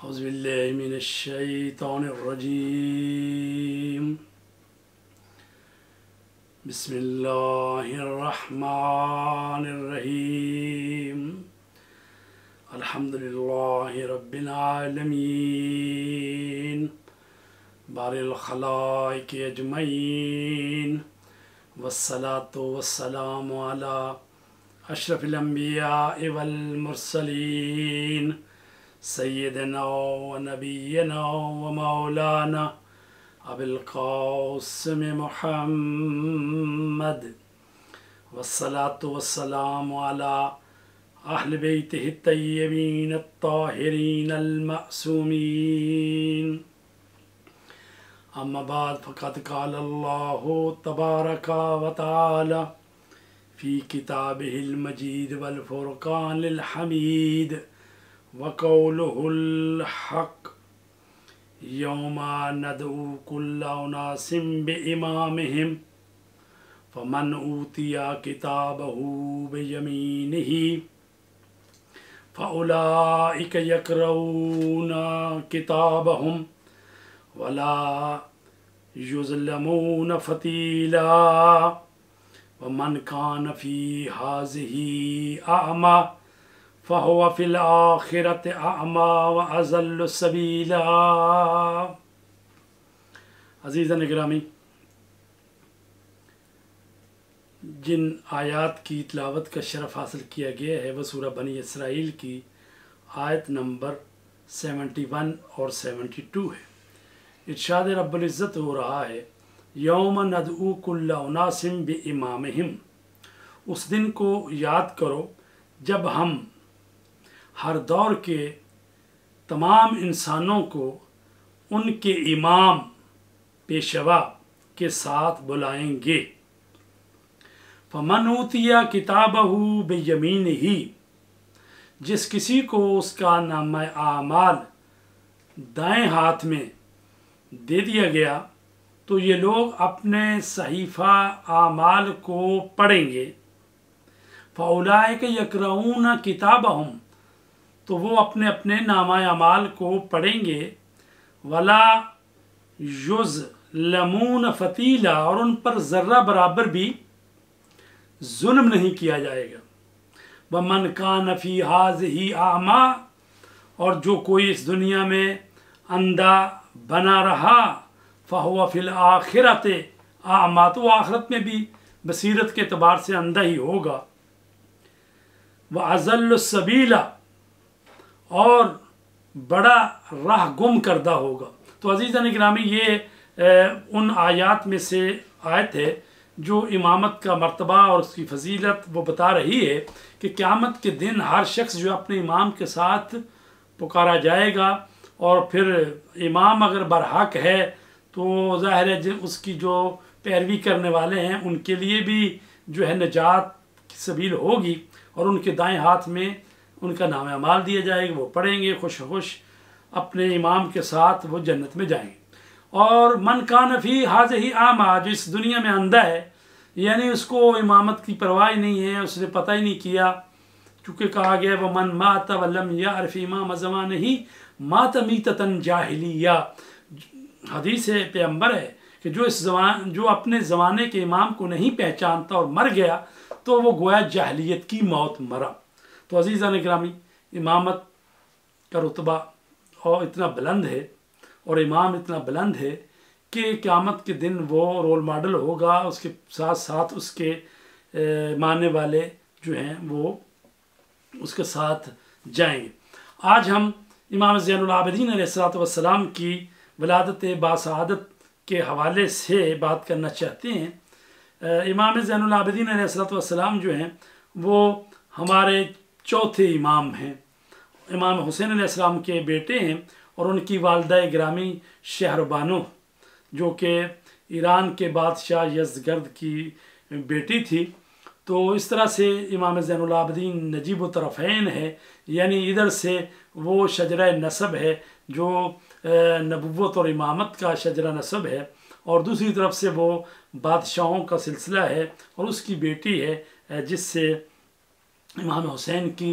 أعوذ بالله من الشيطان الرجيم بسم الله الرحمن الرحيم الحمد لله رب العالمين بارئ الخلائق أجمعين والصلاة والسلام على أشرف الأنبياء والمرسلين سيدنا ونبينا ومولانا أبي القاسم محمد والصلاة والسلام على أهل بيته الطيبين الطاهرين المعصومين أما بعد فقد قال الله تبارك وتعالى في كتابه المجيد والفرقان الحميد وقوله الحق يوم ندعو كل أناس بإمامهم فمن أوتي كتابه بيمينه فأولئك يقرؤون كتابهم ولا يظلمون فتيلا ومن كان في هذه أعمى فهو في الآخرة أعمى وأضل سبيلا۔ عزیزان گرامی، جن آیات کی تلاوت کا شرف حاصل کیا گیا ہے وہ سورہ بنی اسرائیل کی آیت نمبر 71 اور 72 ہے۔ ارشاد رب العزت ہو رہا ہے یوم ندعو کل اناس بامامہم، اس دن کو یاد کرو جب ہم ہر دور کے تمام انسانوں کو ان کے امام پیشوا کے ساتھ بلائیں گے۔ فمن اوتی کتابہ بیمینہ، جس کسی کو اس کا نامہ اعمال دائیں ہاتھ میں دے دیا گیا تو یہ لوگ اپنے صحیفہ اعمال کو پڑھیں گے۔ فاولئک یقرؤون کتابہم، تو وہ اپنے اپنے نامہ اعمال کو پڑھیں گے۔ ولا یظلمون فتیلا، اور ان پر ذرہ برابر بھی ظلم نہیں کیا جائے گا۔ ومن کان فی ہذہ اعمی، اور جو کوئی اس دنیا میں اندھا بنا رہا فہو فی الآخرۃ اعمی، تو آخرت میں بھی بصیرت کے اعتبار سے اندھا ہی ہوگا۔ وَأَضَلُّ السَّبِيلَ، اور بڑا راہ گم کردہ ہوگا۔ تو عزیزان گرامی، یہ ان آیات میں سے آیت ہے جو امامت کا مرتبہ اور اس کی فضیلت وہ بتا رہی ہے کہ قیامت کے دن ہر شخص جو اپنے امام کے ساتھ پکارا جائے گا، اور پھر امام اگر برحق ہے تو ظاہر ہے اس کی جو پیروی کرنے والے ہیں ان کے لیے بھی جو ہے نجات کی سبیل ہوگی، اور ان کے دائیں ہاتھ میں ان کا نام اعمال دیا جائے گا، وہ پڑھیں گے، خوش خوش اپنے امام کے ساتھ وہ جنت میں جائیں گے۔ اور من کان فی ہذہ اعمی، جو اس دنیا میں اندھا ہے، یعنی اس کو امامت کی پرواہ نہیں ہے، اس نے پتہ ہی نہیں کیا، چونکہ کہا گیا ومن مات ولم یعرف امام زمانہ مات میتۃ جاہلیہ، حدیث پیغمبر ہے کہ جو اپنے زمانے کے امام کو نہیں پہچانتا اور مر گیا تو وہ گویا جاہلیت کی موت مرا۔ تو عزیزان گرامی، امامت کا رتبہ اور اتنا بلند ہے، اور امام اتنا بلند ہے کہ قیامت کے دن وہ رول ماڈل ہوگا، اس کے ساتھ ساتھ اس کے ماننے والے جو ہیں وہ اس کے ساتھ جائیں گے۔ آج ہم امام زین العابدین علیہ السلام کی ولادت باسعادت کے حوالے سے بات کرنا چاہتے ہیں۔ امام زین العابدین علیہ السلام جو ہیں وہ ہمارے چوتھے امام ہیں۔ امام حسین علیہ السلام کے بیٹے ہیں، اور ان کی والدہ گرامی شہربانو جو کہ ایران کے بادشاہ یزدگرد کی بیٹی تھی۔ تو اس طرح سے امام زین العابدین نجیب الطرفین ہے، یعنی ادھر سے وہ شجرہ نسب ہے جو نبوت اور امامت کا شجرہ نسب ہے، اور دوسری طرف سے وہ بادشاہوں کا سلسلہ ہے، اور اس کی بیٹی ہے جس سے امام حسین کی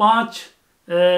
5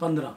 15,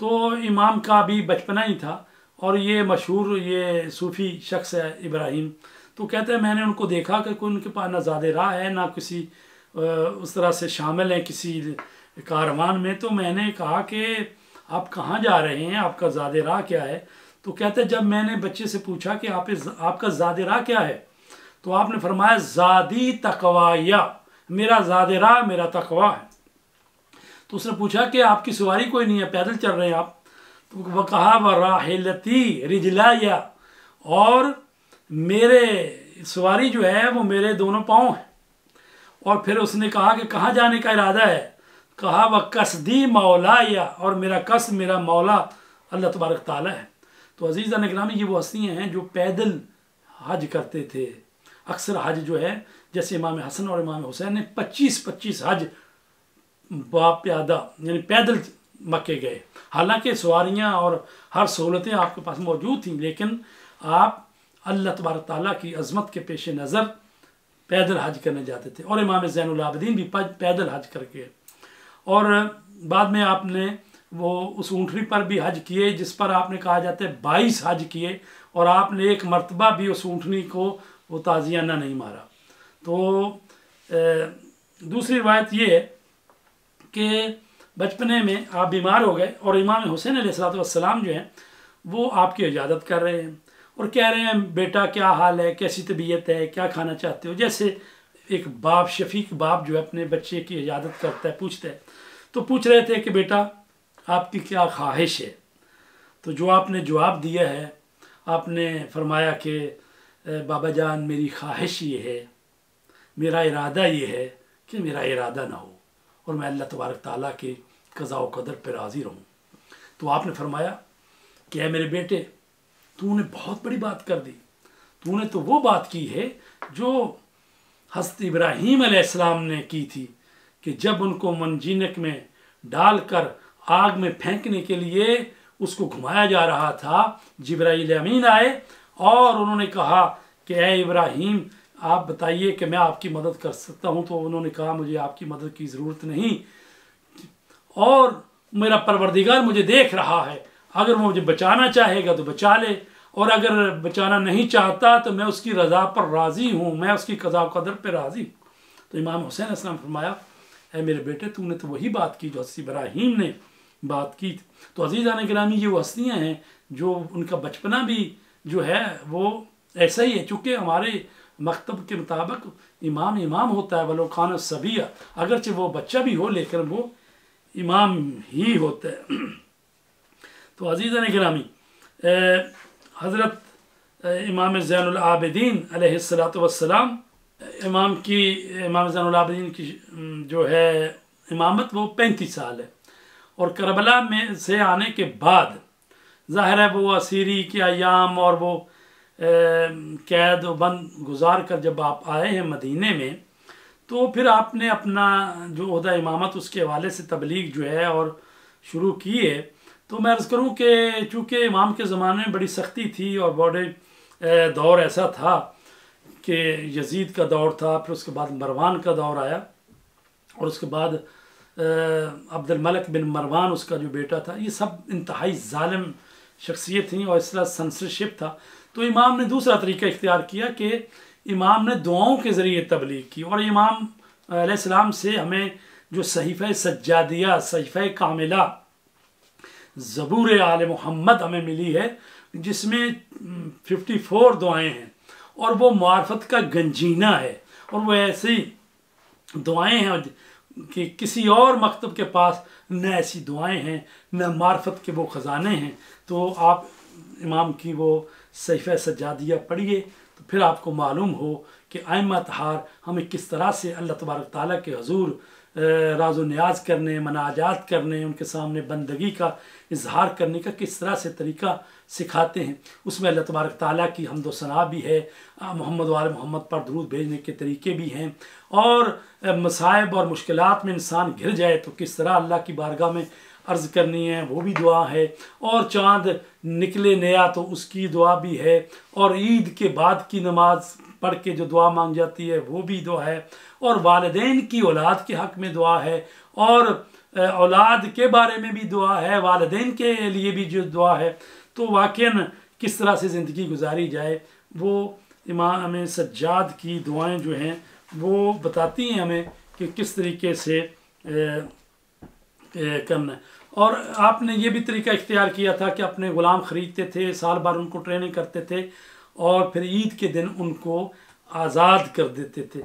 تو امام کا بھی بچپنا ہی تھا، اور یہ مشہور یہ صوفی شخص ہے ابراہیم، تو کہتے ہیں میں نے ان کو دیکھا کہ کوئی ان کے پاس نہ زاد راہ ہے نہ کسی اس طرح سے شامل ہیں کسی کاروان میں. تو میں نے کہا کہ آپ کہاں جا رہے ہیں، آپ کا زاد راہ کیا ہے؟ تو کہتے ہیں جب میں نے بچے سے پوچھا کہ آپ کا زاد راہ کیا ہے، تو آپ نے فرمایا زادی تقویہ، میرا زاد راہ میرا تقوی ہے. تو اس نے پوچھا کہ آپ کی سواری کوئی نہیں ہے، پیدل چل رہے ہیں آپ؟ تو وہ کہا وراحلتی رجلایہ، اور میرے سواری جو ہے وہ میرے دونوں پاؤں ہیں. اور پھر اس نے کہا کہ کہاں جانے کا ارادہ ہے؟ کہا وہ قصدی مولایا، اور میرا قصد میرا مولا اللہ تبارک تعالیٰ ہے. تو عزیزان اکرامی یہ وہ ہستیاں ہیں جو پیدل حج کرتے تھے. اکثر حج جو ہے جیسے امام حسن اور امام حسین نے 25 حج پیادہ یعنی پیدل مکے گئے. حالانکہ سواریاں اور ہر سہولتیں آپ کے پاس موجود تھیں، لیکن آپ اللہ تبارک تعالیٰ کی عظمت کے پیش نظر پیدل حج کرنے جاتے تھے. اور امام زین العابدین بھی پیدل حج کر کے، اور بعد میں آپ نے وہ اس اونٹنی پر بھی حج کیے جس پر آپ نے کہا جاتا ہے 22 حج کیے، اور آپ نے ایک مرتبہ بھی اس اونٹنی کو وہ تازیانہ نہیں مارا. تو دوسری روایت یہ ہے کہ بچپنے میں آپ بیمار ہو گئے، اور امام حسین علیہ السلام جو ہیں وہ آپ کی عیادت کر رہے ہیں اور کہہ رہے ہیں بیٹا کیا حال ہے، کیسی طبیعت ہے، کیا کھانا چاہتے ہو. جیسے ایک باپ، شفیق باپ جو ہے اپنے بچے کی عیادت کرتا ہے، پوچھتا ہے. تو پوچھ رہے تھے کہ بیٹا آپ کی کیا خواہش ہے؟ تو جو آپ نے جواب دیا ہے، آپ نے فرمایا کہ بابا جان میری خواہش یہ ہے، میرا ارادہ یہ ہے کہ میرا ارادہ نہ ہو اور میں اللہ تبارک تعالیٰ کے قضاء و قدر پر راضی رہوں. تو آپ نے فرمایا کہ اے میرے بیٹے، تو نے بہت بڑی بات کر دی. تو نے تو وہ بات کی ہے جو حضرت ابراہیم علیہ السلام نے کی تھی، کہ جب ان کو منجینک میں ڈال کر آگ میں پھینکنے کے لیے اس کو گھمایا جا رہا تھا، جبرائیل امین آئے اور انہوں نے کہا کہ اے ابراہیم آپ بتائیے کہ میں آپ کی مدد کر سکتا ہوں. تو انہوں نے کہا مجھے آپ کی مدد کی ضرورت نہیں، اور میرا پروردگار مجھے دیکھ رہا ہے، اگر وہ مجھے بچانا چاہے گا تو بچا لے، اور اگر بچانا نہیں چاہتا تو میں اس کی رضا پر راضی ہوں، میں اس کی قضاء و قدر پر راضی ہوں. تو امام حسین علیہ السلام فرمایا اے میرے بیٹے، تو نے تو وہی بات کی جو حضرت ابراہیم نے بات کی تھی. تو عزیزان گرامی یہ وہ ہستیاں ہیں جو ان کا بچپنا بھی جو ہے وہ ایسا ہی ہے. چونکہ ہمارے مکتب کے مطابق امام ہوتا ہے ولو کان صبیہ، اگرچہ وہ بچہ بھی ہو لیکن وہ امام ہی ہوتا ہے. تو عزیزان گرامی حضرت امام زین العابدین علیہ السلام امام زین العابدین کی جو ہے امامت وہ 35 سال ہے، اور کربلا میں سے آنے کے بعد ظاہر ہے وہ اسیری کے ایام اور وہ قید و بند گزار کر جب آپ آئے ہیں مدینے میں، تو پھر آپ نے اپنا جو عہدہ امامت اس کے حوالے سے تبلیغ جو ہے اور شروع کی ہے. تو میں عرض کروں کہ چونکہ امام کے زمانے میں بڑی سختی تھی اور بڑے دور ایسا تھا کہ یزید کا دور تھا، پھر اس کے بعد مروان کا دور آیا، اور اس کے بعد عبد الملک بن مروان اس کا جو بیٹا تھا، یہ سب انتہائی ظالم شخصیت تھیں اور اس طرح سنسرشپ تھا. تو امام نے دوسرا طریقہ اختیار کیا کہ امام نے دعاؤں کے ذریعے تبلیغ کی. اور امام علیہ السلام سے ہمیں جو صحیفہ سجادیہ، صحیفہ کاملہ، زبور آل محمد ہمیں ملی ہے، جس میں 54 دعائیں ہیں، اور وہ معرفت کا گنجینہ ہے، اور وہ ایسی دعائیں ہیں کہ کسی اور مکتب کے پاس نہ ایسی دعائیں ہیں، نہ معرفت کے وہ خزانے ہیں. تو آپ امام کی وہ صحیفہ سجادیہ پڑھیے تو پھر آپ کو معلوم ہو کہ ائمہ طہار ہمیں کس طرح سے اللہ تبارک تعالیٰ کے حضور راز و نیاز کرنے، مناجات کرنے، ان کے سامنے بندگی کا اظہار کرنے کا کس طرح سے طریقہ سکھاتے ہیں. اس میں اللہ تبارک تعالیٰ کی حمد و ثنا بھی ہے، محمد و آل محمد پر درود بھیجنے کے طریقے بھی ہیں، اور مصائب اور مشکلات میں انسان گر جائے تو کس طرح اللہ کی بارگاہ میں عرض کرنی ہے وہ بھی دعا ہے، اور چاند نکلے نیا تو اس کی دعا بھی ہے، اور عید کے بعد کی نماز پڑھ کے جو دعا مانگ جاتی ہے وہ بھی دعا ہے، اور والدین کی اولاد کے حق میں دعا ہے، اور اولاد کے بارے میں بھی دعا ہے، والدین کے لیے بھی جو دعا ہے، تو واقعاً کس طرح سے زندگی گزاری جائے وہ امام سجاد کی دعائیں جو ہیں وہ بتاتی ہیں ہمیں کہ کس طریقے سے کرنا ہے۔ اور آپ نے یہ بھی طریقہ اختیار کیا تھا کہ اپنے غلام خریدتے تھے، سال بھر ان کو ٹریننگ کرتے تھے اور پھر عید کے دن ان کو آزاد کر دیتے تھے۔